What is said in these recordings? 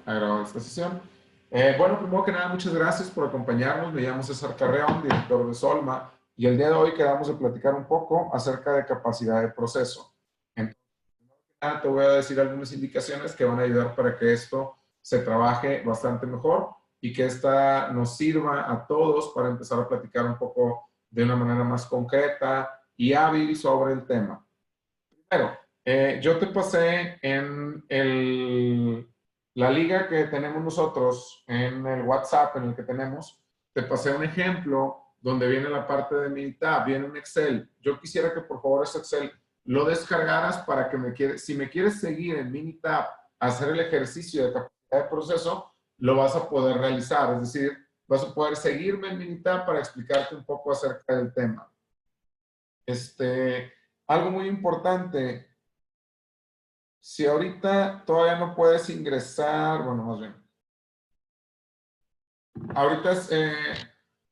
a grabar esta sesión. Bueno, primero que nada, muchas gracias por acompañarnos. Me llamo César Carreón, director de Solma, y el día de hoy quedamos de platicar un poco acerca de capacidad de proceso. Entonces, primero que nada, te voy a decir algunas indicaciones que van a ayudar para que esto se trabaje bastante mejor y que esta nos sirva a todos para empezar a platicar un poco de una manera más concreta y hábil sobre el tema. Primero, yo te pasé en la liga que tenemos nosotros, en el WhatsApp en el que tenemos, te pasé un ejemplo donde viene la parte de Minitab, viene un Excel. Yo quisiera que por favor ese Excel lo descargaras para que si me quieres seguir en Minitab, hacer el ejercicio de capacidad de proceso, lo vas a poder realizar. Es decir, vas a poder seguirme en Minitab para explicarte un poco acerca del tema. Algo muy importante, si ahorita todavía no puedes ingresar, bueno, más bien, ahorita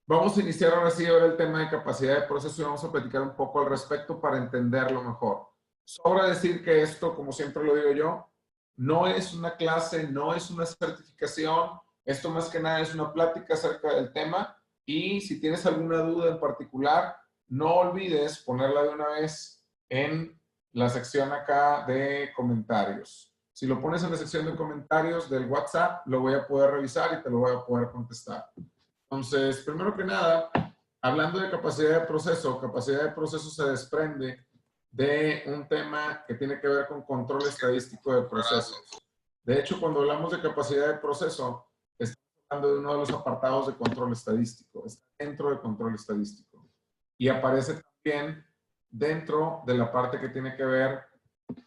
vamos a iniciar ahora sí ahora el tema de capacidad de proceso y vamos a platicar un poco al respecto para entenderlo mejor. Sobra decir que esto, como siempre lo digo yo, no es una clase, no es una certificación, esto más que nada es una plática acerca del tema y si tienes alguna duda en particular, no olvides ponerla de una vez en la sección acá de comentarios. Si lo pones en la sección de comentarios del WhatsApp, lo voy a poder revisar y te lo voy a poder contestar. Entonces, primero que nada, hablando de capacidad de proceso se desprende de un tema que tiene que ver con control estadístico de procesos. De hecho, cuando hablamos de capacidad de proceso, estamos hablando de uno de los apartados de control estadístico. Está dentro de control estadístico. Y aparece también dentro de la parte que tiene que ver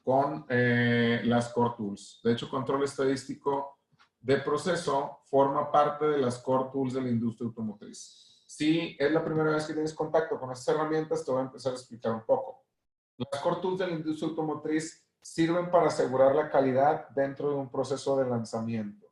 con las Core Tools. De hecho, control estadístico de proceso forma parte de las Core Tools de la industria automotriz. Si es la primera vez que tienes contacto con estas herramientas, te voy a empezar a explicar un poco. Las Core Tools de la industria automotriz sirven para asegurar la calidad dentro de un proceso de lanzamiento.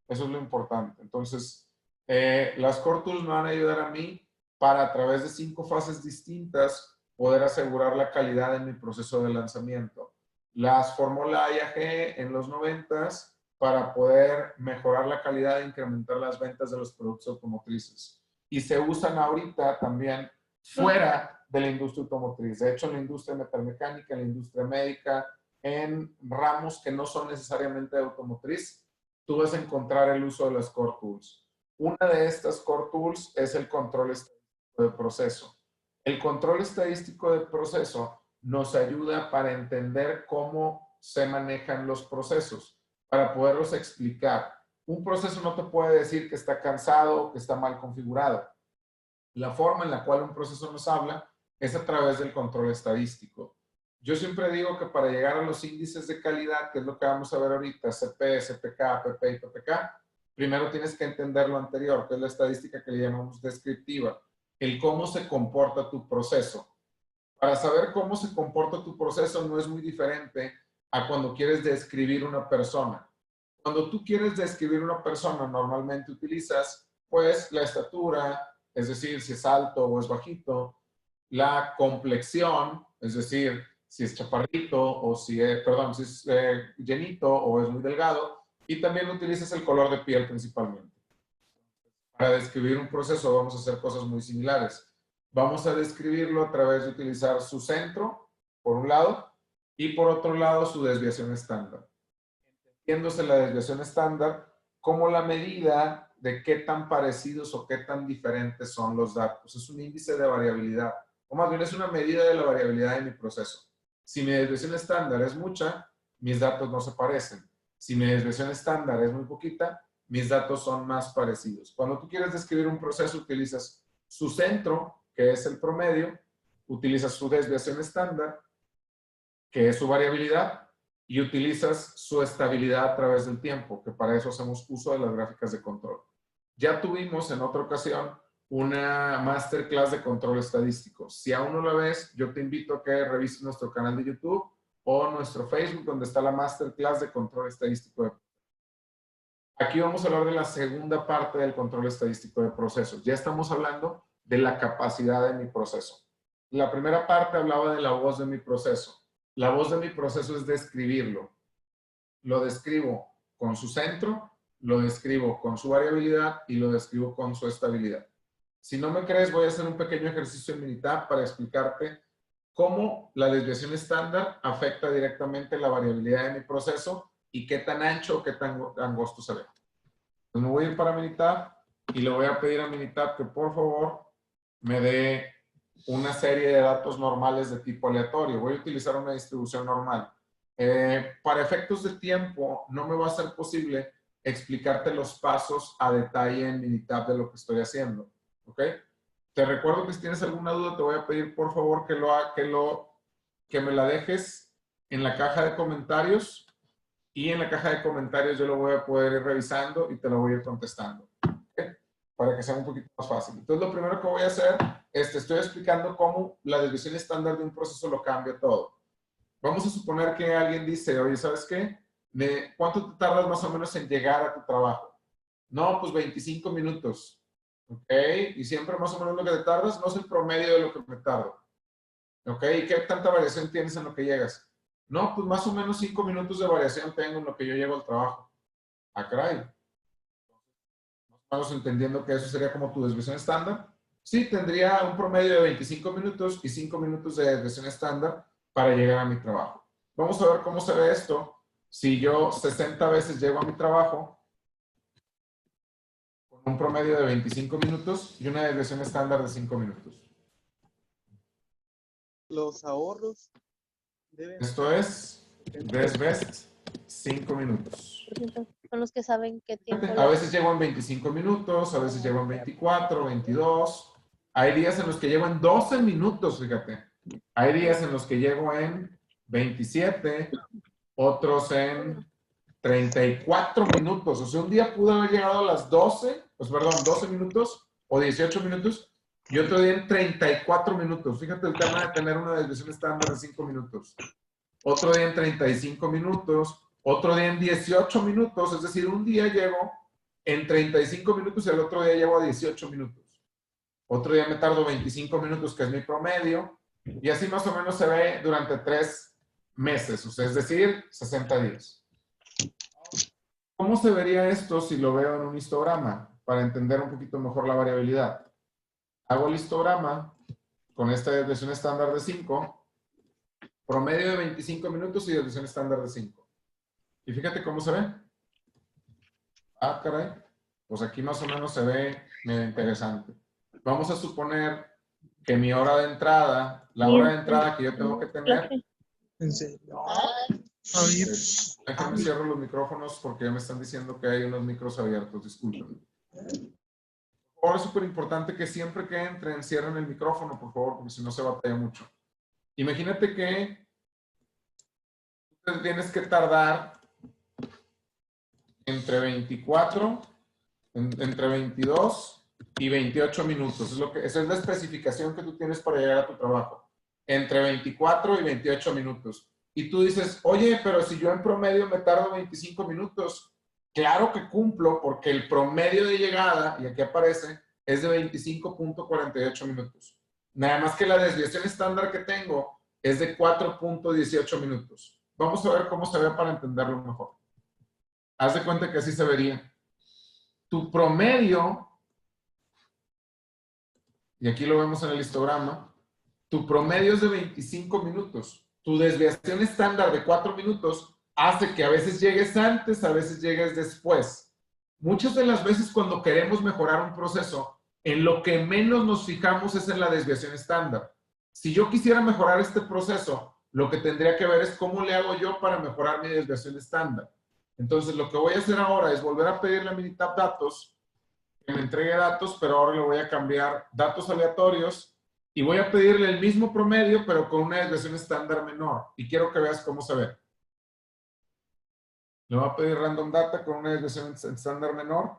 Eso es lo importante. Entonces, las Core Tools me van a ayudar a mí para, a través de 5 fases distintas, poder asegurar la calidad en mi proceso de lanzamiento. Las Fórmula IAG en los 90s para poder mejorar la calidad e incrementar las ventas de los productos automotrices. Y se usan ahorita también fuera de la industria automotriz. De hecho, en la industria metalmecánica, en la industria médica, en ramos que no son necesariamente de automotriz, tú vas a encontrar el uso de las Core Tools. Una de estas Core Tools es el control estadístico de proceso. El control estadístico de proceso nos ayuda para entender cómo se manejan los procesos, para poderlos explicar. Un proceso no te puede decir que está cansado o que está mal configurado. La forma en la cual un proceso nos habla es a través del control estadístico. Yo siempre digo que para llegar a los índices de calidad, que es lo que vamos a ver ahorita, CP, CPK, PP y PPK, primero tienes que entender lo anterior, que es la estadística que le llamamos descriptiva, el cómo se comporta tu proceso. Para saber cómo se comporta tu proceso no es muy diferente a cuando quieres describir una persona. Cuando tú quieres describir una persona, normalmente utilizas, pues, la estatura, es decir, si es alto o es bajito, la complexión, es decir, si es chaparrito o si es, perdón, si es llenito o es muy delgado, y también utilizas el color de piel principalmente. Para describir un proceso vamos a hacer cosas muy similares. Vamos a describirlo a través de utilizar su centro, por un lado, y por otro lado su desviación estándar. Entendiéndose la desviación estándar como la medida de qué tan parecidos o qué tan diferentes son los datos. Es un índice de variabilidad, o más bien es una medida de la variabilidad de mi proceso. Si mi desviación estándar es mucha, mis datos no se parecen. Si mi desviación estándar es muy poquita, mis datos son más parecidos. Cuando tú quieres describir un proceso, utilizas su centro, que es el promedio, utilizas su desviación estándar, que es su variabilidad, y utilizas su estabilidad a través del tiempo, que para eso hacemos uso de las gráficas de control. Ya tuvimos en otra ocasión una masterclass de control estadístico. Si aún no la ves, yo te invito a que revises nuestro canal de YouTube o nuestro Facebook, donde está la masterclass de control estadístico. Aquí vamos a hablar de la segunda parte del control estadístico de procesos. Ya estamos hablando de la capacidad de mi proceso. La primera parte hablaba de la voz de mi proceso. La voz de mi proceso es describirlo. Lo describo con su centro, lo describo con su variabilidad y lo describo con su estabilidad. Si no me crees, voy a hacer un pequeño ejercicio en Minitab para explicarte cómo la desviación estándar afecta directamente la variabilidad de mi proceso y qué tan ancho o qué tan angosto se ve. Entonces me voy a ir para Minitab y le voy a pedir a Minitab que por favor me dé una serie de datos normales de tipo aleatorio. Voy a utilizar una distribución normal. Para efectos de tiempo, no me va a ser posible explicarte los pasos a detalle en Minitab de lo que estoy haciendo. ¿Ok? Te recuerdo que si tienes alguna duda, te voy a pedir por favor que me la dejes en la caja de comentarios, y en la caja de comentarios yo lo voy a poder ir revisando y te lo voy a ir contestando. ¿Okay? Para que sea un poquito más fácil. Entonces, lo primero que voy a hacer es te estoy explicando cómo la desviación estándar de un proceso lo cambia todo. Vamos a suponer que alguien dice, oye, ¿sabes qué? ¿Cuánto te tardas más o menos en llegar a tu trabajo? No, pues 25 minutos. ¿Ok? Y siempre más o menos lo que te tardas, no es el promedio de lo que me tardo. ¿Ok? ¿Y qué tanta variación tienes en lo que llegas? No, pues más o menos 5 minutos de variación tengo en lo que yo llego al trabajo. Ah, caray. Estamos entendiendo que eso sería como tu desviación estándar. Sí, tendría un promedio de 25 minutos y 5 minutos de desviación estándar para llegar a mi trabajo. Vamos a ver cómo se ve esto si yo 60 veces llego a mi trabajo con un promedio de 25 minutos y una desviación estándar de 5 minutos. Los ahorros deben... Esto es desbest 5 minutos. Son los que saben qué tiempo. A veces llego en 25 minutos, a veces llego en 24, 22. Hay días en los que llego en 12 minutos, fíjate. Hay días en los que llego en 27, otros en 34 minutos. O sea, un día pude haber llegado a las 12 minutos o 18 minutos y otro día en 34 minutos. Fíjate el tema de tener una desviación estándar de 5 minutos. Otro día en 35 minutos, otro día en 18 minutos, es decir, un día llego en 35 minutos y el otro día llego a 18 minutos. Otro día me tardo 25 minutos, que es mi promedio, y así más o menos se ve durante 3 meses, o sea, es decir, 60 días. ¿Cómo se vería esto si lo veo en un histograma? Para entender un poquito mejor la variabilidad. Hago el histograma con esta desviación estándar de 5, promedio de 25 minutos y desviación estándar de 5. Y fíjate cómo se ve. Ah, caray. Pues aquí más o menos se ve medio interesante. Vamos a suponer que mi hora de entrada, la hora de entrada que yo tengo que tener... ¿En serio? Déjenme cierro los micrófonos porque ya me están diciendo que hay unos micros abiertos. Disculpen. Ahora es súper importante que siempre que entren, cierren el micrófono, por favor, porque si no se batalla mucho. Imagínate que tienes que tardar entre 24, entre 22 y 28 minutos. Esa es la especificación que tú tienes para llegar a tu trabajo. Entre 24 y 28 minutos. Y tú dices, oye, pero si yo en promedio me tardo 25 minutos, claro que cumplo porque el promedio de llegada, y aquí aparece, es de 25.48 minutos. Nada más que la desviación estándar que tengo es de 4.18 minutos. Vamos a ver cómo se ve para entenderlo mejor. Haz de cuenta que así se vería. Tu promedio, y aquí lo vemos en el histograma, tu promedio es de 25 minutos. Tu desviación estándar de 4 minutos hace que a veces llegues antes, a veces llegues después. Muchas de las veces cuando queremos mejorar un proceso, en lo que menos nos fijamos es en la desviación estándar. Si yo quisiera mejorar este proceso, lo que tendría que ver es cómo le hago yo para mejorar mi desviación estándar. Entonces, lo que voy a hacer ahora es volver a pedirle a Minitab datos, que me entregue datos, pero ahora le voy a cambiar datos aleatorios y voy a pedirle el mismo promedio, pero con una desviación estándar menor. Y quiero que veas cómo se ve. Le voy a pedir random data con una desviación estándar menor.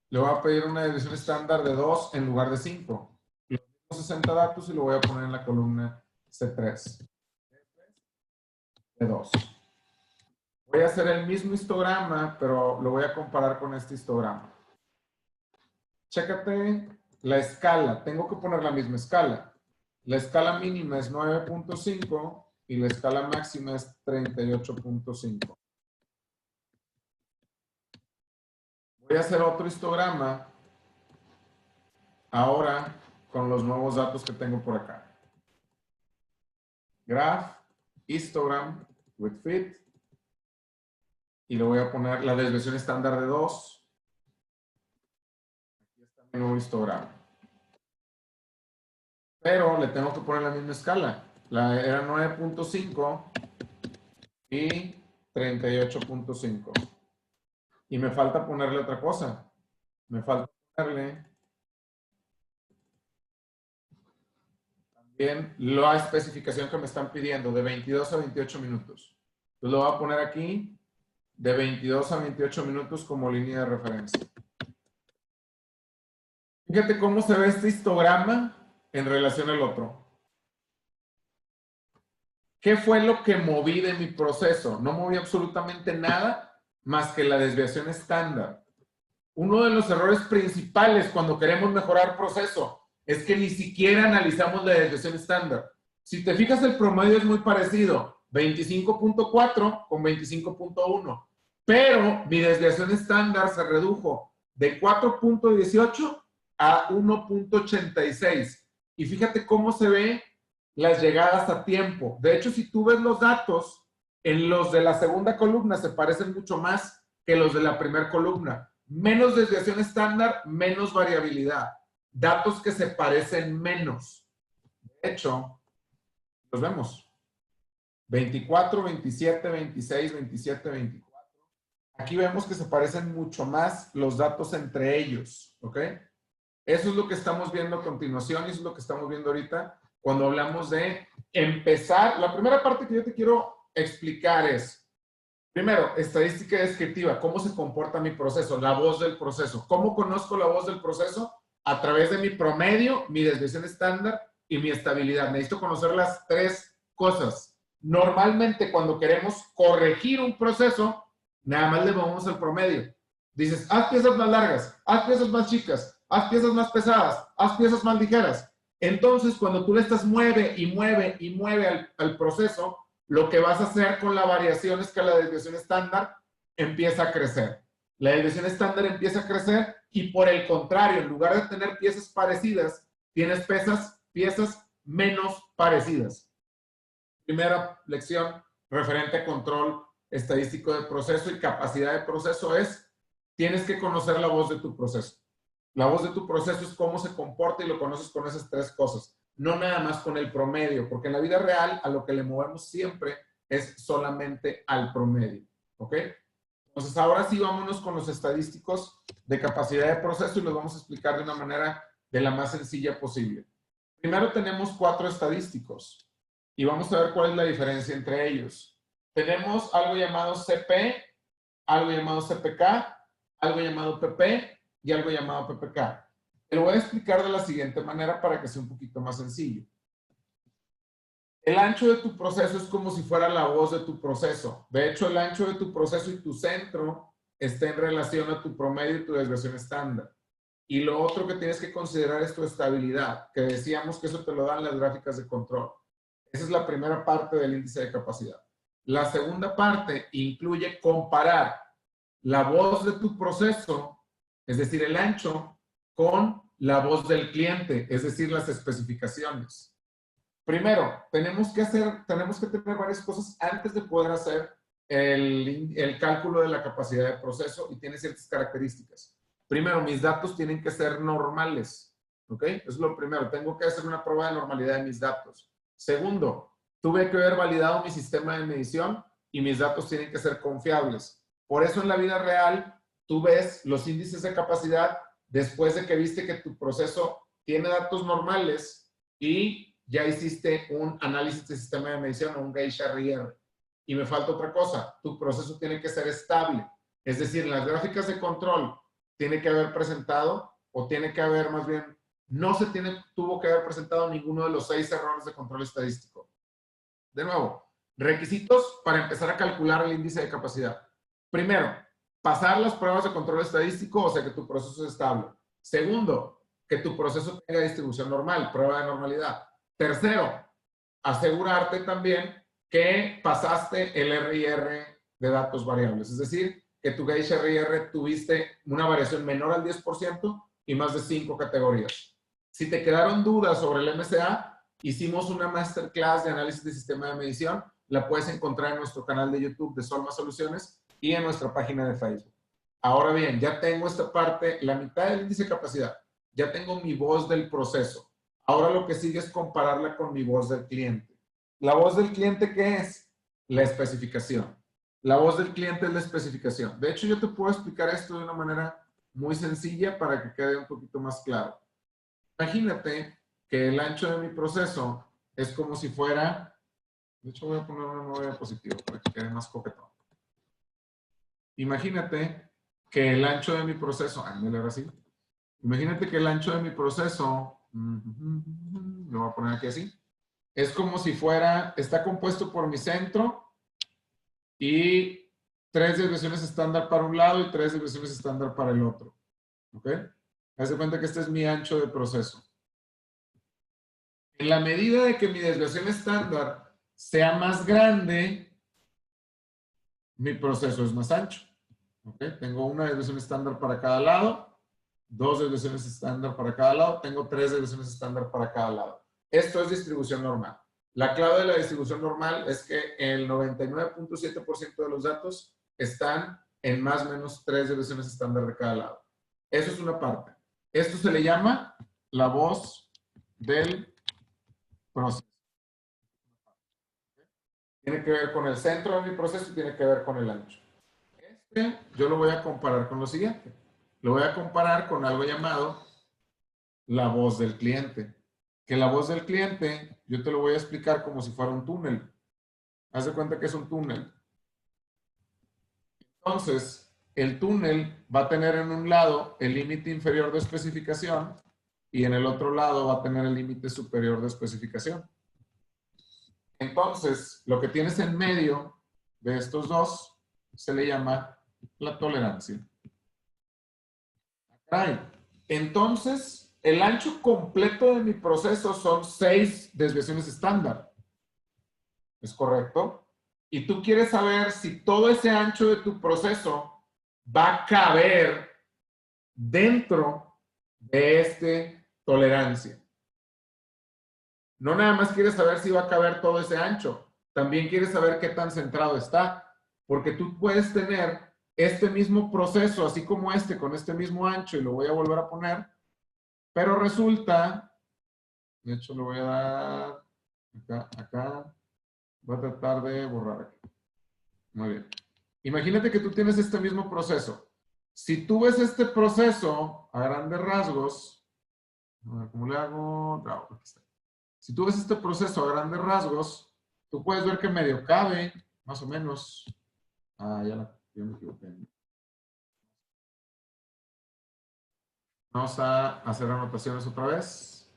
Le voy a pedir una desviación estándar de 2 en lugar de 5. Le pongo 60 datos y lo voy a poner en la columna C3. De 2. Voy a hacer el mismo histograma, pero lo voy a comparar con este histograma. Chécate la escala. Tengo que poner la misma escala. La escala mínima es 9.5 y la escala máxima es 38.5. Voy a hacer otro histograma ahora con los nuevos datos que tengo por acá. Graph, histogram with fit. Y le voy a poner la desviación estándar de 2. Aquí está mi nuevo histograma. Pero le tengo que poner la misma escala. Era 9.5 y 38.5. Y me falta ponerle otra cosa. Me falta ponerle también la especificación que me están pidiendo de 22 a 28 minutos. Entonces lo voy a poner aquí de 22 a 28 minutos como línea de referencia. Fíjate cómo se ve este histograma en relación al otro. ¿Qué fue lo que moví de mi proceso? No moví absolutamente nada más que la desviación estándar. Uno de los errores principales cuando queremos mejorar proceso es que ni siquiera analizamos la desviación estándar. Si te fijas, el promedio es muy parecido, 25.4 con 25.1. Pero mi desviación estándar se redujo de 4.18 a 1.86. Y fíjate cómo se ve las llegadas a tiempo. De hecho, si tú ves los datos, en los de la segunda columna se parecen mucho más que los de la primera columna. Menos desviación estándar, menos variabilidad. Datos que se parecen menos. De hecho, los vemos. 24, 27, 26, 27, 24. Aquí vemos que se parecen mucho más los datos entre ellos. ¿Ok? Eso es lo que estamos viendo a continuación y eso es lo que estamos viendo ahorita cuando hablamos de empezar. La primera parte que yo te quiero explicar es, primero, estadística descriptiva, cómo se comporta mi proceso, la voz del proceso. ¿Cómo conozco la voz del proceso? A través de mi promedio, mi desviación estándar y mi estabilidad. Necesito conocer las tres cosas. Normalmente, cuando queremos corregir un proceso, nada más le vamos al promedio. Dices, haz piezas más largas, haz piezas más chicas, haz piezas más pesadas, haz piezas más ligeras. Entonces, cuando tú le estás mueve y mueve y mueve al proceso, lo que vas a hacer con la variación es que la desviación estándar empieza a crecer. La desviación estándar empieza a crecer y por el contrario, en lugar de tener piezas parecidas, tienes piezas menos parecidas. Primera lección referente a control estadístico de proceso y capacidad de proceso es, tienes que conocer la voz de tu proceso. La voz de tu proceso es cómo se comporta y lo conoces con esas tres cosas. No nada más con el promedio, porque en la vida real a lo que le movemos siempre es solamente al promedio. ¿Ok? Entonces ahora sí vámonos con los estadísticos de capacidad de proceso y los vamos a explicar de una manera de la más sencilla posible. Primero tenemos 4 estadísticos y vamos a ver cuál es la diferencia entre ellos. Tenemos algo llamado CP, algo llamado CPK, algo llamado PP y algo llamado PPK. Te lo voy a explicar de la siguiente manera para que sea un poquito más sencillo. El ancho de tu proceso es como si fuera la voz de tu proceso. De hecho, el ancho de tu proceso y tu centro está en relación a tu promedio y tu desviación estándar. Y lo otro que tienes que considerar es tu estabilidad, que decíamos que eso te lo dan las gráficas de control. Esa es la primera parte del índice de capacidad. La segunda parte incluye comparar la voz de tu proceso, es decir, el ancho, con la voz del cliente, es decir, las especificaciones. Primero, tenemos que tener varias cosas antes de poder hacer el cálculo de la capacidad de proceso y tiene ciertas características. Primero, mis datos tienen que ser normales, ¿ok? Eso es lo primero, tengo que hacer una prueba de normalidad de mis datos. Segundo, tuve que haber validado mi sistema de medición y mis datos tienen que ser confiables. Por eso en la vida real, tú ves los índices de capacidad después de que viste que tu proceso tiene datos normales y ya hiciste un análisis de sistema de medición o un Gauge-RIR. Y me falta otra cosa, tu proceso tiene que ser estable. Es decir, en las gráficas de control tiene que haber presentado, o tiene que haber más bien, tuvo que haber presentado ninguno de los 6 errores de control estadístico. De nuevo, requisitos para empezar a calcular el índice de capacidad. Primero, pasar las pruebas de control estadístico, o sea que tu proceso es estable. Segundo, que tu proceso tenga distribución normal, prueba de normalidad. Tercero, asegurarte también que pasaste el RIR de datos variables, es decir, que tu GHRR tuviste una variación menor al 10% y más de 5 categorías. Si te quedaron dudas sobre el MSA, hicimos una masterclass de análisis de sistema de medición. La puedes encontrar en nuestro canal de YouTube de Solma Soluciones y en nuestra página de Facebook. Ahora bien, ya tengo esta parte, la mitad del índice de capacidad. Ya tengo mi voz del proceso. Ahora lo que sigue es compararla con mi voz del cliente. ¿La voz del cliente qué es? La especificación. La voz del cliente es la especificación. De hecho, yo te puedo explicar esto de una manera muy sencilla para que quede un poquito más claro. Imagínate que el ancho de mi proceso es como si fuera... De hecho, voy a poner una nueva diapositiva para que quede más coquetón. Imagínate que el ancho de mi proceso... ahora sí. Imagínate que el ancho de mi proceso... lo voy a poner aquí así. Es como si fuera... Está compuesto por mi centro y 3 desviaciones estándar para un lado y 3 desviaciones estándar para el otro. ¿Ok? Haz de cuenta que este es mi ancho de proceso. En la medida de que mi desviación estándar sea más grande, mi proceso es más ancho. ¿Ok? Tengo una desviación estándar para cada lado, 2 desviaciones estándar para cada lado, tengo 3 desviaciones estándar para cada lado. Esto es distribución normal. La clave de la distribución normal es que el 99.7% de los datos están en más o menos 3 desviaciones estándar de cada lado. Eso es una parte. Esto se le llama la voz del proceso. Tiene que ver con el centro de mi proceso y tiene que ver con el ancho. Yo lo voy a comparar con lo siguiente. Lo voy a comparar con algo llamado la voz del cliente. Que la voz del cliente, yo te lo voy a explicar como si fuera un túnel. Haz de cuenta que es un túnel. Entonces, el túnel va a tener en un lado el límite inferior de especificación y en el otro lado va a tener el límite superior de especificación. Entonces, lo que tienes en medio de estos dos se le llama la tolerancia. Entonces, el ancho completo de mi proceso son 6 desviaciones estándar. ¿Es correcto? Y tú quieres saber si todo ese ancho de tu proceso va a caber dentro de esta tolerancia. No nada más quieres saber si va a caber todo ese ancho, también quieres saber qué tan centrado está, porque tú puedes tener este mismo proceso, así como este, con este mismo ancho, y lo voy a volver a poner, pero resulta, de hecho lo voy a dar acá, voy a tratar de borrar aquí. Muy bien. Imagínate que tú tienes este mismo proceso. Si tú ves este proceso a grandes rasgos, a ver, ¿cómo le hago? No, aquí está. Si tú ves este proceso a grandes rasgos, tú puedes ver que medio cabe, más o menos. Ya me equivoqué. Vamos a hacer anotaciones otra vez.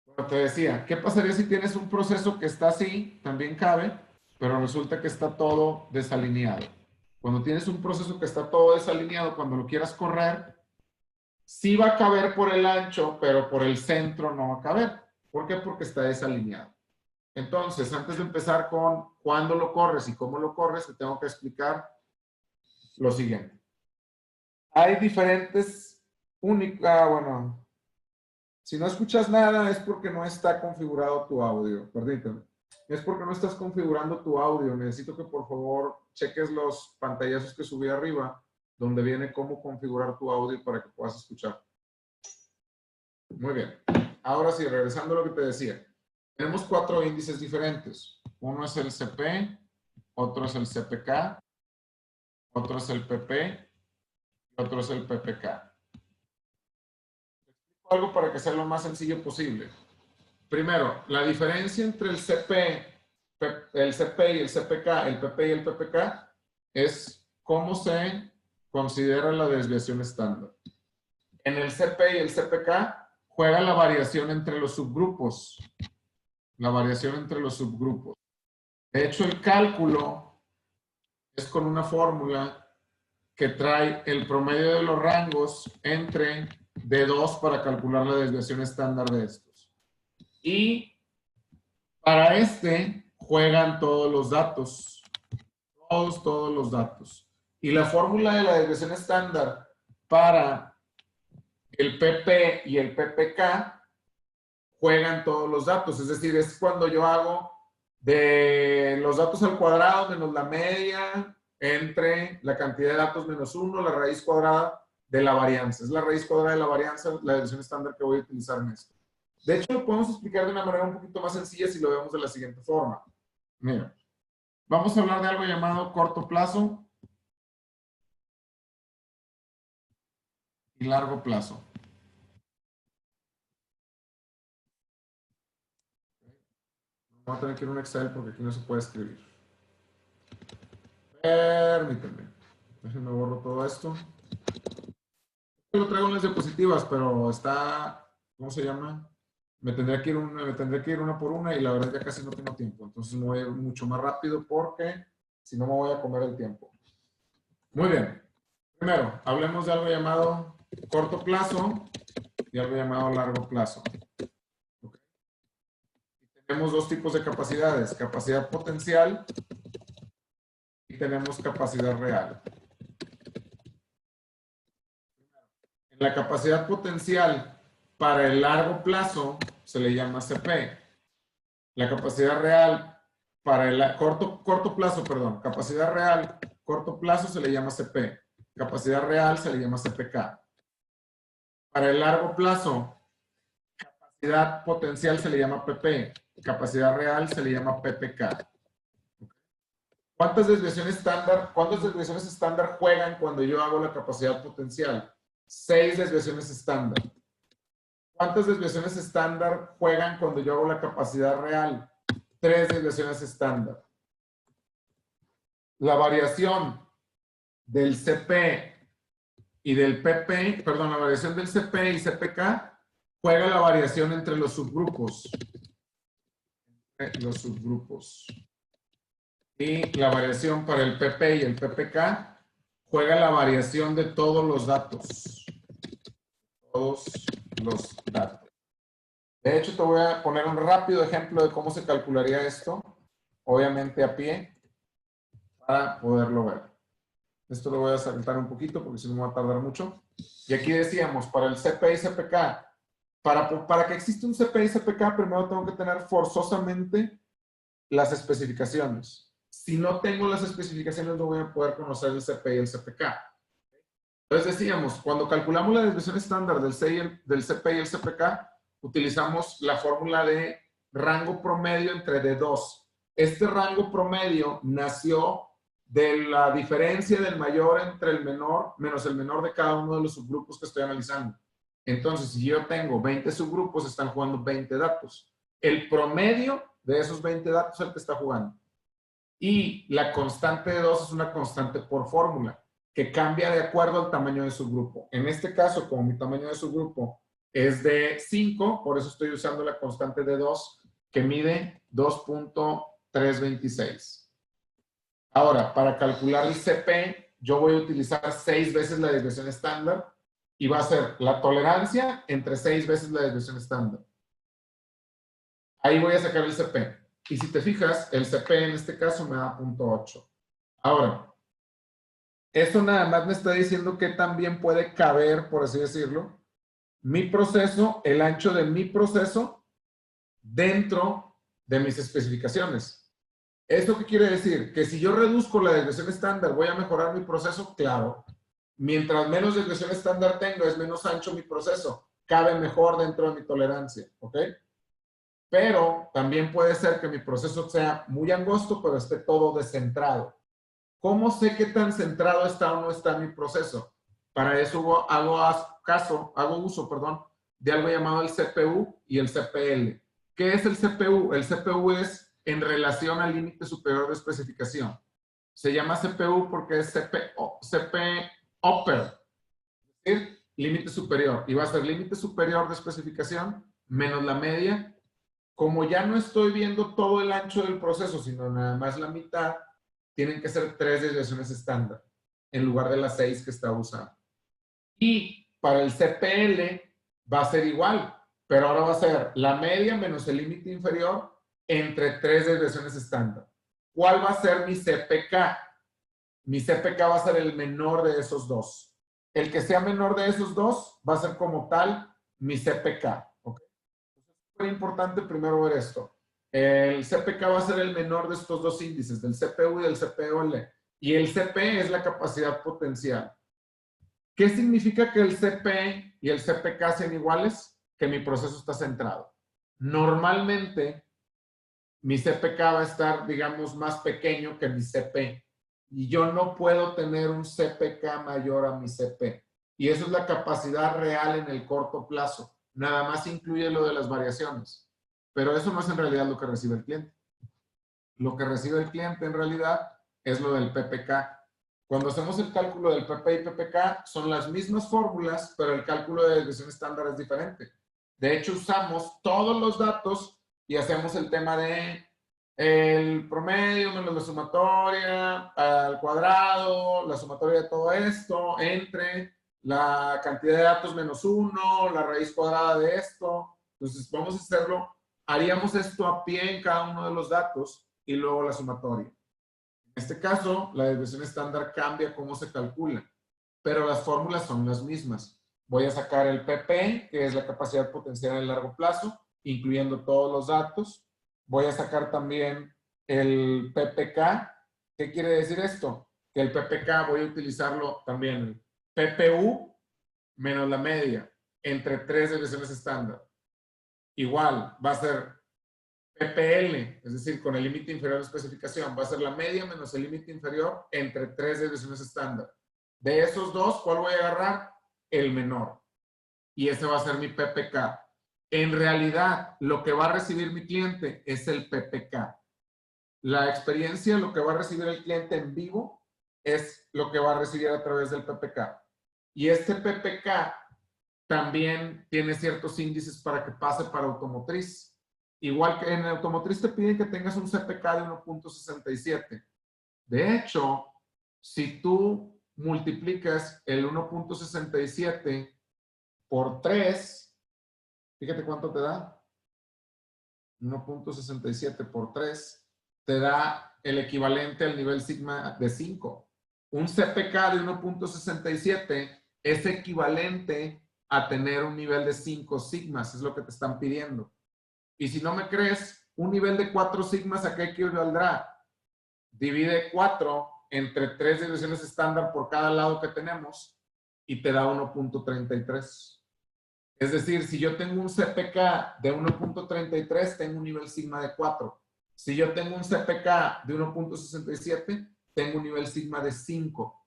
Bueno, te decía, ¿qué pasaría si tienes un proceso que está así, también cabe, pero resulta que está todo desalineado? Cuando tienes un proceso que está todo desalineado, cuando lo quieras correr, sí va a caber por el ancho, pero por el centro no va a caber. ¿Por qué? Porque está desalineado. Entonces, antes de empezar con cuándo lo corres y cómo lo corres, te tengo que explicar lo siguiente. Hay diferentes bueno, si no escuchas nada es porque no está configurado tu audio, permíteme. Es porque no estás configurando tu audio. Necesito que por favor cheques los pantallazos que subí arriba, donde viene cómo configurar tu audio para que puedas escuchar. Muy bien. Ahora sí, regresando a lo que te decía. Tenemos 4 índices diferentes. Uno es el CP, otro es el CPK, otro es el PP y otro es el PPK. Algo para que sea lo más sencillo posible. Primero, la diferencia entre el CP y el CPK, el PP y el PPK, es cómo se considera la desviación estándar. En el CP y el CPK juega la variación entre los subgrupos. La variación entre los subgrupos. De hecho, el cálculo es con una fórmula que trae el promedio de los rangos entre D2 para calcular la desviación estándar de estos. Y para este juegan todos los datos. Todos los datos. Y la fórmula de la desviación estándar para el PP y el PPK juegan todos los datos. Es decir, es cuando yo hago de los datos al cuadrado menos la media entre la cantidad de datos menos 1, la raíz cuadrada de la varianza. Es la raíz cuadrada de la varianza, la desviación estándar que voy a utilizar en esto. De hecho, lo podemos explicar de una manera un poquito más sencilla si lo vemos de la siguiente forma. Mira, vamos a hablar de algo llamado corto plazo y largo plazo. Voy a tener que ir a un Excel porque aquí no se puede escribir. Permítanme. Déjenme borro todo esto. Yo lo traigo en las diapositivas, pero está, ¿cómo se llama? Me tendría que ir una por una y la verdad ya casi no tengo tiempo. Entonces me voy a ir mucho más rápido porque si no me voy a comer el tiempo. Muy bien. Primero, hablemos de algo llamado corto plazo y algo llamado largo plazo. Okay. Tenemos dos tipos de capacidades, capacidad potencial y tenemos capacidad real. En la capacidad potencial para el largo plazo se le llama CP. La capacidad real para el corto plazo, perdón, capacidad real, corto plazo se le llama CP. Capacidad real se le llama CPK. Para el largo plazo, capacidad potencial se le llama PP. Capacidad real se le llama PPK. ¿Cuántas desviaciones estándar juegan cuando yo hago la capacidad potencial? 6 desviaciones estándar. ¿Cuántas desviaciones estándar juegan cuando yo hago la capacidad real? 3 desviaciones estándar. La variación del CP y del PP, perdón, la variación del CP y CPK juega la variación entre los subgrupos. Y la variación para el PP y el PPK juega la variación de todos los datos. Todos los datos. De hecho, te voy a poner un rápido ejemplo de cómo se calcularía esto, obviamente a pie, para poderlo ver. Esto lo voy a saltar un poquito porque si no me va a tardar mucho. Y aquí decíamos, para el CP y CPK, para que exista un CP y CPK, primero tengo que tener forzosamente las especificaciones. Si no tengo las especificaciones, no voy a poder conocer el CP y el CPK. Entonces decíamos, cuando calculamos la desviación estándar del CP y el CPK, utilizamos la fórmula de rango promedio entre D2. Este rango promedio nació de la diferencia del mayor entre el menor menos el menor de cada uno de los subgrupos que estoy analizando. Entonces, si yo tengo 20 subgrupos, están jugando 20 datos. El promedio de esos 20 datos es el que está jugando. Y la constante de 2 es una constante por fórmula, que cambia de acuerdo al tamaño de su grupo. En este caso, como mi tamaño de su grupo es de 5, por eso estoy usando la constante de 2, que mide 2.326. Ahora, para calcular el CP, yo voy a utilizar 6 veces la desviación estándar y va a ser la tolerancia entre 6 veces la desviación estándar. Ahí voy a sacar el CP. Y si te fijas, el CP en este caso me da 0.8. Ahora, esto nada más me está diciendo que también puede caber, por así decirlo, mi proceso, el ancho de mi proceso dentro de mis especificaciones. ¿Esto qué quiere decir? Que si yo reduzco la desviación estándar, ¿voy a mejorar mi proceso? Claro. Mientras menos desviación estándar tengo, es menos ancho mi proceso. Cabe mejor dentro de mi tolerancia, ¿ok? Pero también puede ser que mi proceso sea muy angosto, pero esté todo descentrado. ¿Cómo sé qué tan centrado está o no está mi proceso? Para eso hago uso de algo llamado el CPU y el CPL. ¿Qué es el CPU? El CPU es en relación al límite superior de especificación. Se llama CPU porque es CP upper, es decir, límite superior. Y va a ser límite superior de especificación menos la media. Como ya no estoy viendo todo el ancho del proceso, sino nada más la mitad, tienen que ser 3 desviaciones estándar en lugar de las 6 que está usando. Y para el CPL va a ser igual. Pero ahora va a ser la media menos el límite inferior entre 3 desviaciones estándar. ¿Cuál va a ser mi CPK? Mi CPK va a ser el menor de esos dos. El que sea menor de esos dos va a ser como tal mi CPK. ¿Okay? Es muy importante primero ver esto. El CPK va a ser el menor de estos dos índices, del CPU y del CPOL. Y el CP es la capacidad potencial. ¿Qué significa que el CP y el CPK sean iguales? Que mi proceso está centrado. Normalmente, mi CPK va a estar, digamos, más pequeño que mi CP. Y yo no puedo tener un CPK mayor a mi CP. Y eso es la capacidad real en el corto plazo. Nada más incluye lo de las variaciones. Pero eso no es en realidad lo que recibe el cliente. Lo que recibe el cliente en realidad es lo del PPK. Cuando hacemos el cálculo del PP y PPK, son las mismas fórmulas, pero el cálculo de desviación estándar es diferente. De hecho, usamos todos los datos y hacemos el tema de el promedio menos la sumatoria al cuadrado, la sumatoria de todo esto, entre la cantidad de datos menos 1, la raíz cuadrada de esto. Entonces, vamos a hacerlo. Haríamos esto a pie en cada uno de los datos y luego la sumatoria. En este caso, la desviación estándar cambia cómo se calcula, pero las fórmulas son las mismas. Voy a sacar el PP, que es la capacidad potencial a largo plazo, incluyendo todos los datos. Voy a sacar también el PPK. ¿Qué quiere decir esto? Que el PPK voy a utilizarlo también. PPU menos la media entre 3 desviaciones estándar. Igual, va a ser PPL, es decir, con el límite inferior de especificación, va a ser la media menos el límite inferior entre 3 desviaciones estándar. De esos dos, ¿cuál voy a agarrar? El menor. Y ese va a ser mi PPK. En realidad, lo que va a recibir mi cliente es el PPK. La experiencia, lo que va a recibir el cliente en vivo, es lo que va a recibir a través del PPK. Y este PPK también tiene ciertos índices para que pase para automotriz. Igual que en automotriz te piden que tengas un CPK de 1.67. De hecho, si tú multiplicas el 1.67 por 3, fíjate cuánto te da. 1.67 por 3 te da el equivalente al nivel sigma de 5. Un CPK de 1.67 es equivalente a tener un nivel de 5 sigmas, es lo que te están pidiendo. Y si no me crees, un nivel de 4 sigmas, ¿a qué equivaldrá? Divide 4 entre 3 desviaciones estándar por cada lado que tenemos y te da 1.33. Es decir, si yo tengo un CPK de 1.33, tengo un nivel sigma de 4. Si yo tengo un CPK de 1.67, tengo un nivel sigma de 5.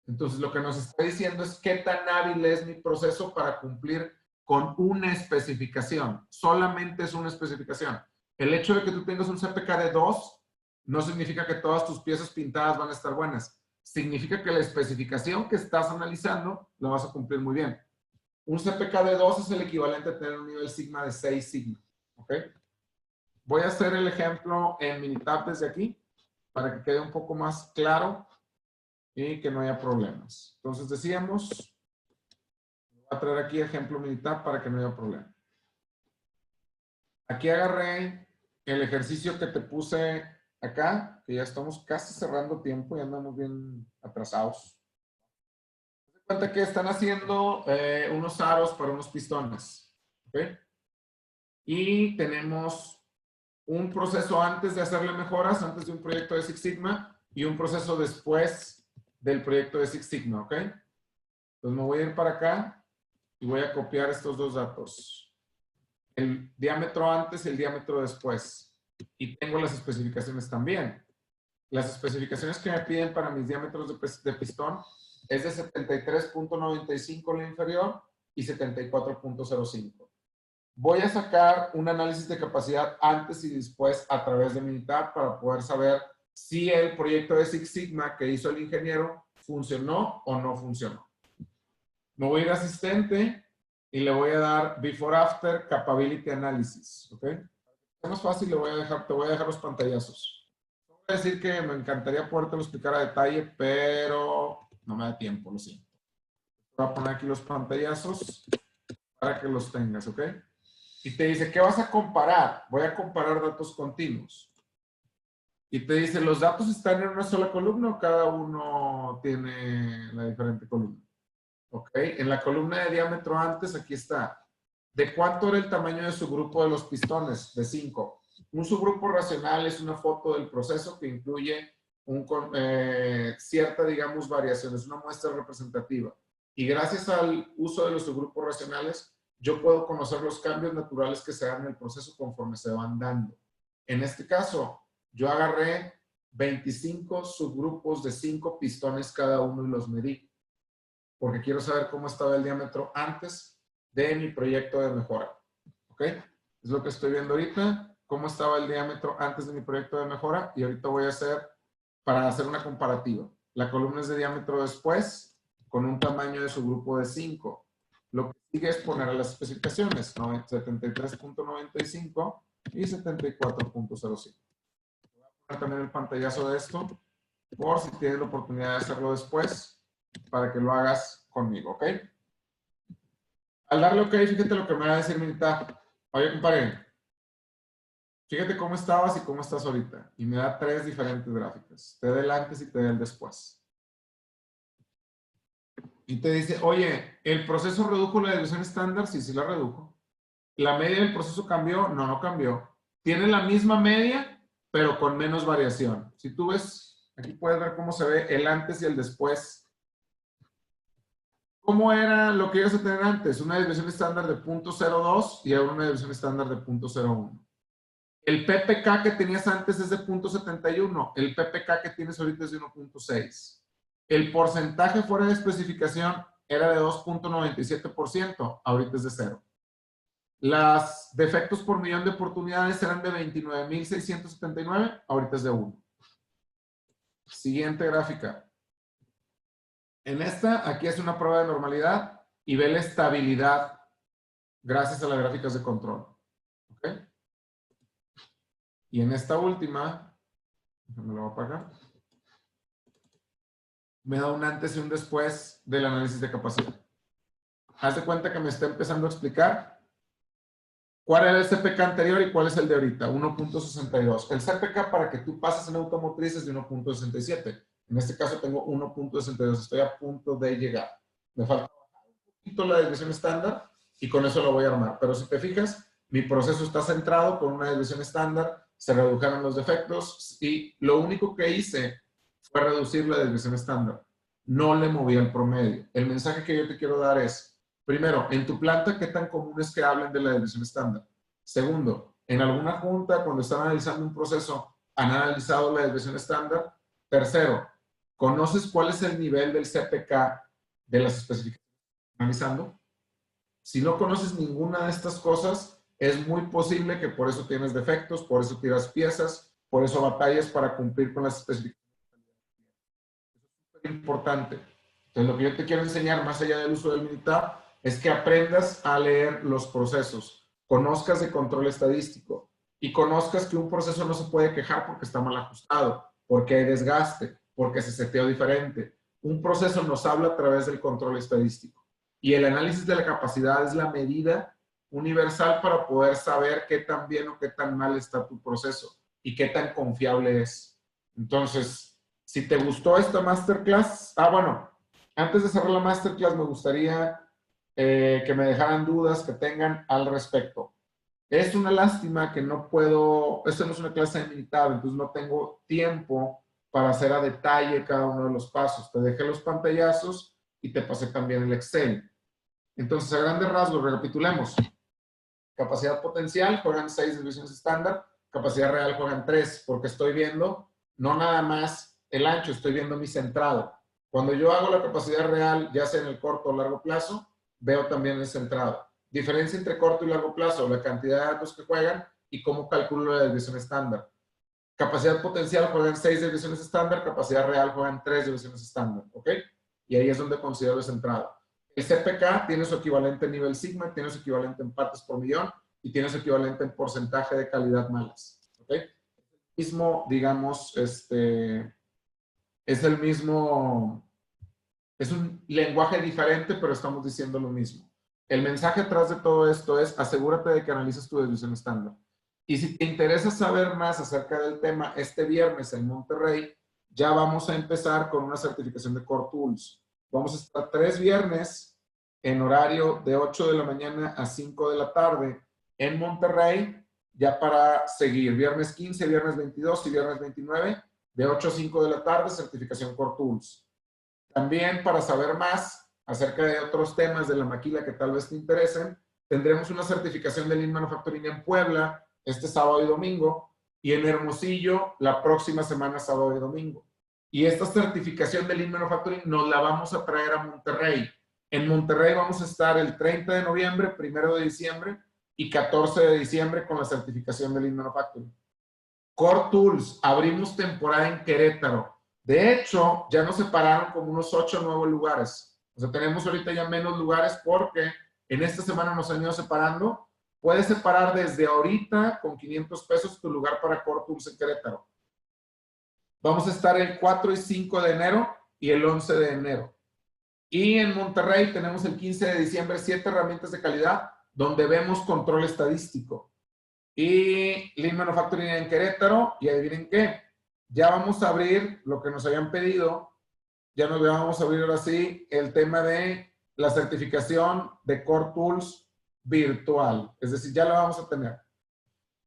Entonces, lo que nos está diciendo es qué tan hábil es mi proceso para cumplir con una especificación. Solamente es una especificación. El hecho de que tú tengas un CPK de 2 no significa que todas tus piezas pintadas van a estar buenas. Significa que la especificación que estás analizando la vas a cumplir muy bien. Un CPK de 2 es el equivalente a tener un nivel sigma de 6 sigma. ¿Ok? Voy a hacer el ejemplo en Minitab desde aquí para que quede un poco más claro y que no haya problemas. Entonces decíamos, voy a traer aquí ejemplo Minitab para que no haya problema. Aquí agarré el ejercicio que te puse acá, que ya estamos casi cerrando tiempo y andamos bien atrasados. Se cuenta que están haciendo unos aros para unos pistones. ¿Ok? Y tenemos un proceso antes de hacerle mejoras, antes de un proyecto de Six Sigma, y un proceso después del proyecto de Six Sigma, ¿ok? Entonces me voy a ir para acá y voy a copiar estos dos datos. El diámetro antes y el diámetro después. Y tengo las especificaciones también. Las especificaciones que me piden para mis diámetros de pistón es de 73.95 la inferior y 74.05. Voy a sacar un análisis de capacidad antes y después a través de Minitab para poder saber si el proyecto de Six Sigma que hizo el ingeniero funcionó o no funcionó. Me voy a ir a asistente y le voy a dar Before After Capability Analysis. ¿Ok? Es más fácil, te voy a dejar los pantallazos. Voy a decir que me encantaría podértelo explicar a detalle, pero no me da tiempo, lo siento. Voy a poner aquí los pantallazos para que los tengas, ¿ok? y te dice, ¿qué vas a comparar? Voy a comparar datos continuos. Y te dice, ¿los datos están en una sola columna o cada uno tiene la diferente columna? ¿Ok? En la columna de diámetro antes, aquí está. ¿De cuánto era el tamaño de su grupo de los pistones? De 5. Un subgrupo racional es una foto del proceso que incluye cierta, digamos, variación. Es una muestra representativa. Y gracias al uso de los subgrupos racionales, yo puedo conocer los cambios naturales que se dan en el proceso conforme se van dando. En este caso, yo agarré 25 subgrupos de 5 pistones cada uno y los medí, porque quiero saber cómo estaba el diámetro antes de mi proyecto de mejora. ¿Ok? Es lo que estoy viendo ahorita, cómo estaba el diámetro antes de mi proyecto de mejora, y ahorita voy a hacer, para hacer una comparativa. La columna es de diámetro después, con un tamaño de subgrupo de 5. Lo que sigue es poner las especificaciones, 73.95 y 74.05. También el pantallazo de esto, por si tienes la oportunidad de hacerlo después, para que lo hagas conmigo, ¿ok? Al darle OK, fíjate lo que me va a decir Militar. Oye, compadre, fíjate cómo estabas y cómo estás ahorita. Y me da 3 diferentes gráficas. Te del antes y te del después. Y te dice, oye, ¿el proceso redujo la desviación estándar? Sí, sí la redujo. ¿La media del proceso cambió? No, no cambió. Tiene la misma media, pero con menos variación. Si tú ves, aquí puedes ver cómo se ve el antes y el después. ¿Cómo era lo que ibas a tener antes? Una desviación estándar de 0.02 y ahora una desviación estándar de 0.01. El PPK que tenías antes es de 0.71. El PPK que tienes ahorita es de 1.6. El porcentaje fuera de especificación era de 2.97%. Ahorita es de 0. Los defectos por millón de oportunidades eran de 29.679. Ahorita es de 1. Siguiente gráfica. En esta, aquí hace una prueba de normalidad y ve la estabilidad gracias a las gráficas de control. ¿Ok? Y en esta última, me lo voy a apagar, me da un antes y un después del análisis de capacidad. Haz de cuenta que me está empezando a explicar cuál era el CPK anterior y cuál es el de ahorita, 1.62. El CPK para que tú pases en automotriz es de 1.67. En este caso tengo 1.62. Estoy a punto de llegar. Me falta un poquito la desviación estándar y con eso lo voy a armar. Pero si te fijas, mi proceso está centrado con una desviación estándar, se redujeron los defectos y lo único que hice fue reducir la desviación estándar. No le moví el promedio. El mensaje que yo te quiero dar es, primero, en tu planta, ¿qué tan común es que hablen de la desviación estándar? Segundo, en alguna junta, cuando están analizando un proceso, ¿han analizado la desviación estándar? Tercero, ¿conoces cuál es el nivel del CPK de las especificaciones que están analizando? Si no conoces ninguna de estas cosas, es muy posible que por eso tienes defectos, por eso tiras piezas, por eso batallas para cumplir con las especificaciones. Eso es súper importante. Entonces, lo que yo te quiero enseñar, más allá del uso del militar, es que aprendas a leer los procesos, conozcas de control estadístico y conozcas que un proceso no se puede quejar porque está mal ajustado, porque hay desgaste, porque se seteó diferente. Un proceso nos habla a través del control estadístico. Y el análisis de la capacidad es la medida universal para poder saber qué tan bien o qué tan mal está tu proceso y qué tan confiable es. Entonces, si te gustó esta masterclass, bueno, antes de cerrar la masterclass me gustaría que me dejaran dudas que tengan al respecto. Es una lástima que no puedo, esto no es una clase de militar, entonces no tengo tiempo para hacer a detalle cada uno de los pasos. Te dejé los pantallazos y te pasé también el Excel. Entonces, a grandes rasgos, recapitulemos. Capacidad potencial, juegan 6 desviaciones estándar. Capacidad real, juegan 3, porque estoy viendo no nada más el ancho, estoy viendo mi centrado. Cuando yo hago la capacidad real, ya sea en el corto o largo plazo, veo también el centrado. Diferencia entre corto y largo plazo, la cantidad de datos que juegan y cómo calculo la desviación estándar. Capacidad potencial, juegan 6 desviaciones estándar. Capacidad real, juegan 3 desviaciones estándar. ¿Ok? Y ahí es donde considero el centrado. El CPK tiene su equivalente en nivel sigma, tiene su equivalente en partes por millón y tiene su equivalente en porcentaje de calidad malas. ¿Ok? Mismo, digamos, es el mismo, es un lenguaje diferente, pero estamos diciendo lo mismo. El mensaje atrás de todo esto es asegúrate de que analices tu desviación estándar. Y si te interesa saber más acerca del tema, este viernes en Monterrey ya vamos a empezar con una certificación de Core Tools. Vamos a estar 3 viernes en horario de 8 de la mañana a 5 de la tarde en Monterrey, ya para seguir. Viernes 15, viernes 22 y viernes 29, de 8 a 5 de la tarde, certificación Core Tools. También para saber más acerca de otros temas de la maquila que tal vez te interesen, tendremos una certificación de Lean Manufacturing en Puebla este sábado y domingo, y en Hermosillo la próxima semana, sábado y domingo. Y esta certificación de Lean Manufacturing nos la vamos a traer a Monterrey. En Monterrey vamos a estar el 30 de noviembre, 1 de diciembre y 14 de diciembre con la certificación de Lean Manufacturing. Core Tools, abrimos temporada en Querétaro. De hecho, ya nos separaron como unos 8 nuevos lugares. O sea, tenemos ahorita ya menos lugares porque en esta semana nos han ido separando. Puedes separar desde ahorita con 500 pesos tu lugar para Core Tools en Querétaro. Vamos a estar el 4 y 5 de enero y el 11 de enero. Y en Monterrey tenemos el 15 de diciembre 7 herramientas de calidad donde vemos control estadístico. Y Lean Manufacturing en Querétaro, y adivinen qué, ya vamos a abrir lo que nos habían pedido, ya nos vamos a abrir ahora sí el tema de la certificación de Core Tools virtual, es decir, ya la vamos a tener.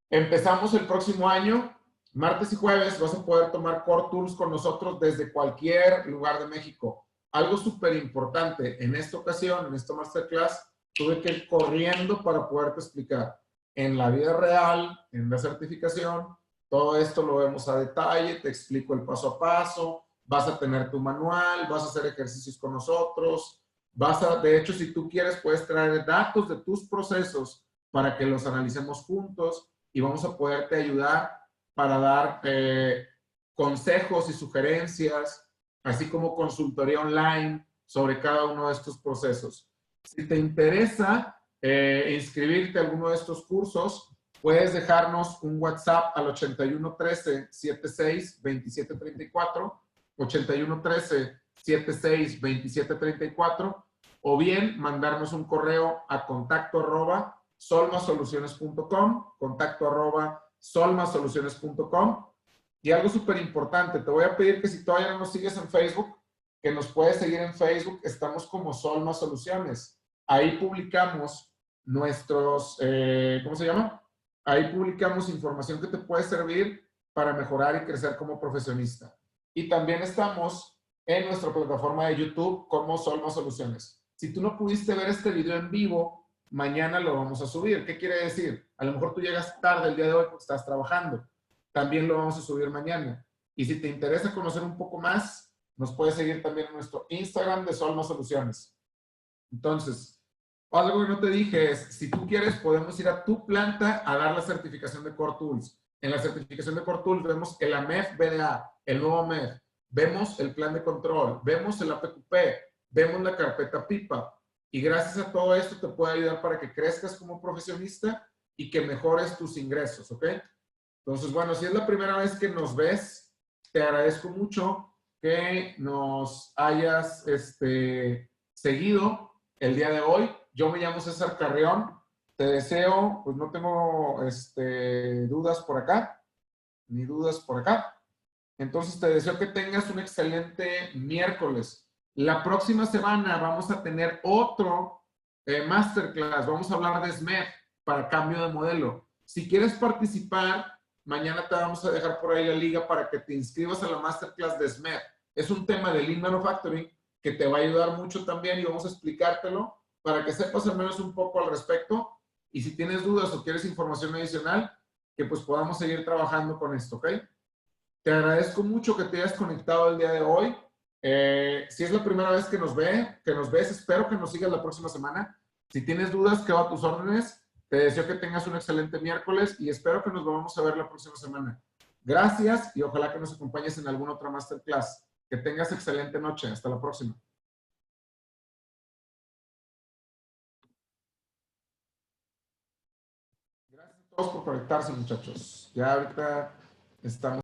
Empezamos el próximo año, martes y jueves vas a poder tomar Core Tools con nosotros desde cualquier lugar de México. Algo súper importante, en esta ocasión, en esta masterclass, tuve que ir corriendo para poderte explicar. En la vida real, en la certificación, todo esto lo vemos a detalle, te explico el paso a paso, vas a tener tu manual, vas a hacer ejercicios con nosotros, de hecho, si tú quieres, puedes traer datos de tus procesos para que los analicemos juntos y vamos a poderte ayudar para dar consejos y sugerencias, así como consultoría online sobre cada uno de estos procesos. Si te interesa inscribirte a alguno de estos cursos, puedes dejarnos un WhatsApp al 8113 76 27 34, 8113 76 27 34, o bien mandarnos un correo a contacto@solmasoluciones.com, contacto@solmasoluciones.com. Y algo súper importante, te voy a pedir que si todavía no nos sigues en Facebook, que nos puedes seguir en Facebook, estamos como Solma Soluciones. Ahí publicamos nuestros, ¿cómo se llama? Ahí publicamos información que te puede servir para mejorar y crecer como profesionista. Y también estamos en nuestra plataforma de YouTube como Solma Soluciones. Si tú no pudiste ver este video en vivo, mañana lo vamos a subir. ¿Qué quiere decir? A lo mejor tú llegas tarde el día de hoy porque estás trabajando. También lo vamos a subir mañana. Y si te interesa conocer un poco más, nos puedes seguir también en nuestro Instagram de Solma Soluciones. Entonces, algo que no te dije es, si tú quieres, podemos ir a tu planta a dar la certificación de Core Tools. En la certificación de Core Tools vemos el AMEF BDA, el nuevo AMEF. Vemos el plan de control, vemos el APQP, vemos la carpeta PIPA. Y gracias a todo esto te puede ayudar para que crezcas como profesionista y que mejores tus ingresos, ¿ok? Entonces, bueno, si es la primera vez que nos ves, te agradezco mucho que nos hayas seguido el día de hoy. Yo me llamo César Carrión. Te deseo, pues no tengo dudas por acá, ni dudas por acá. Entonces, te deseo que tengas un excelente miércoles. La próxima semana vamos a tener otro masterclass. Vamos a hablar de SMED para cambio de modelo. Si quieres participar, mañana te vamos a dejar por ahí la liga para que te inscribas a la masterclass de SMED. Es un tema de Lean Manufacturing que te va a ayudar mucho también y vamos a explicártelo para que sepas al menos un poco al respecto. Y si tienes dudas o quieres información adicional, que pues podamos seguir trabajando con esto, ¿ok? Te agradezco mucho que te hayas conectado el día de hoy. Si es la primera vez que nos ves, espero que nos sigas la próxima semana. Si tienes dudas, quedo a tus órdenes. Te deseo que tengas un excelente miércoles y espero que nos volvamos a ver la próxima semana. Gracias y ojalá que nos acompañes en alguna otra masterclass. Que tengas excelente noche. Hasta la próxima. Gracias a todos por conectarse, muchachos. Ya ahorita estamos.